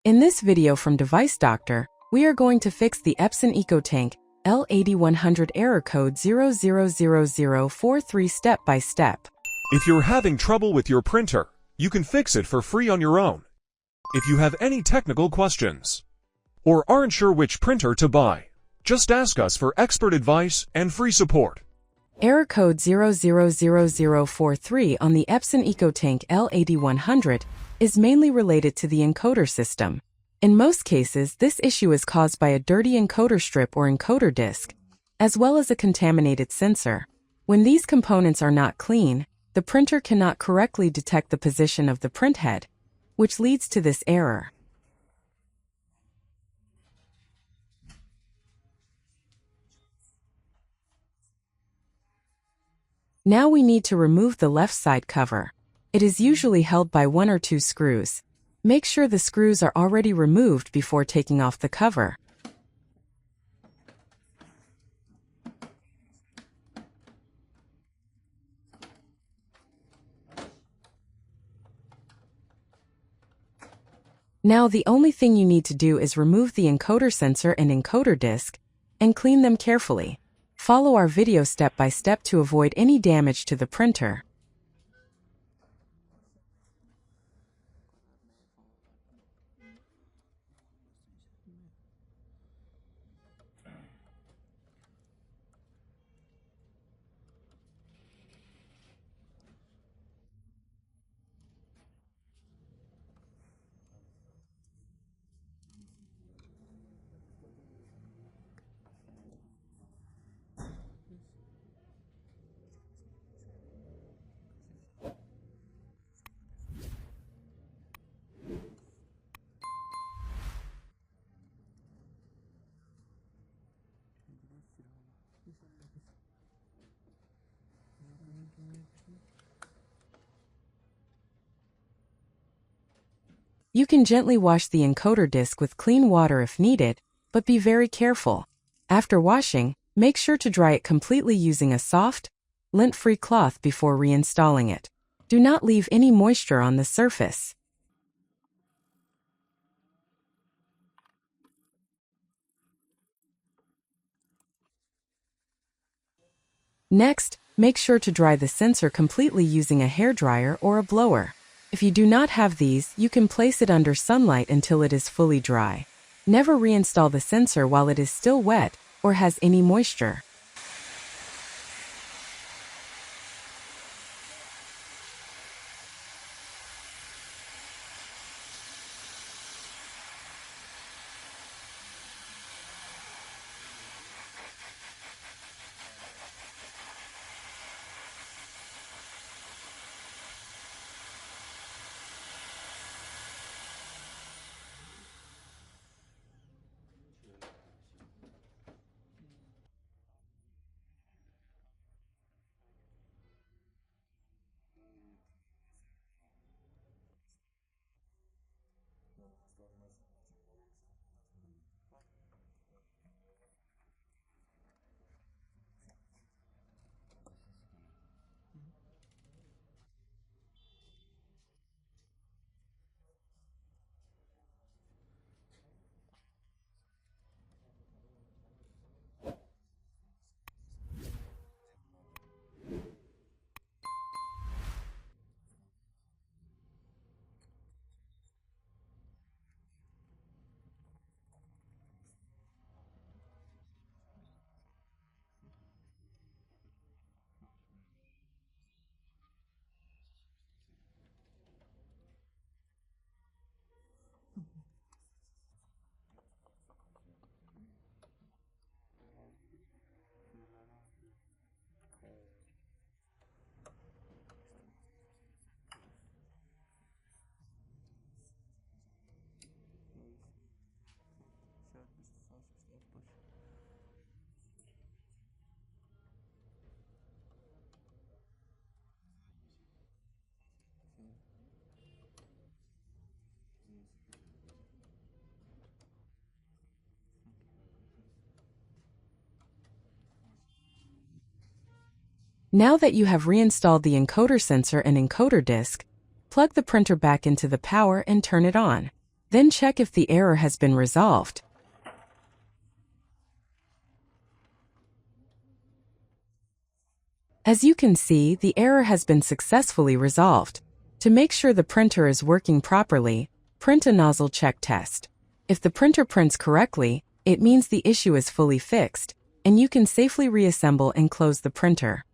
In this video from Device Doctor, we are going to fix the Epson EcoTank L8100 error code 000043 step by step. If you're having trouble with your printer, you can fix it for free on your own. If you have any technical questions or aren't sure which printer to buy, just ask us for expert advice and free support. Error code 000043 on the Epson EcoTank L8100 is mainly related to the encoder system. In most cases, this issue is caused by a dirty encoder strip or encoder disc, as well as a contaminated sensor. When these components are not clean, the printer cannot correctly detect the position of the printhead, which leads to this error. Now we need to remove the left side cover. It is usually held by 1 or 2 screws. Make sure the screws are already removed before taking off the cover. Now the only thing you need to do is remove the encoder sensor and encoder disc and clean them carefully. Follow our video step by step to avoid any damage to the printer. You can gently wash the encoder disc with clean water if needed, but be very careful. After washing, make sure to dry it completely using a soft, lint-free cloth before reinstalling it. Do not leave any moisture on the surface. Next, make sure to dry the sensor completely using a hairdryer or a blower. If you do not have these, you can place it under sunlight until it is fully dry. Never reinstall the sensor while it is still wet or has any moisture. Now that you have reinstalled the encoder sensor and encoder disc, plug the printer back into the power and turn it on. Then check if the error has been resolved. As you can see, the error has been successfully resolved. To make sure the printer is working properly, print a nozzle check test. If the printer prints correctly, it means the issue is fully fixed, and you can safely reassemble and close the printer.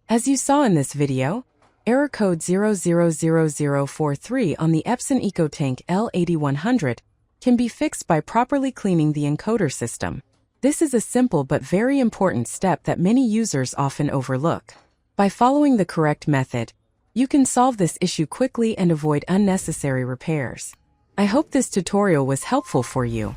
As you saw in this video, error code 000043 on the Epson EcoTank L8100 can be fixed by properly cleaning the encoder system. This is a simple but very important step that many users often overlook. By following the correct method, you can solve this issue quickly and avoid unnecessary repairs. I hope this tutorial was helpful for you.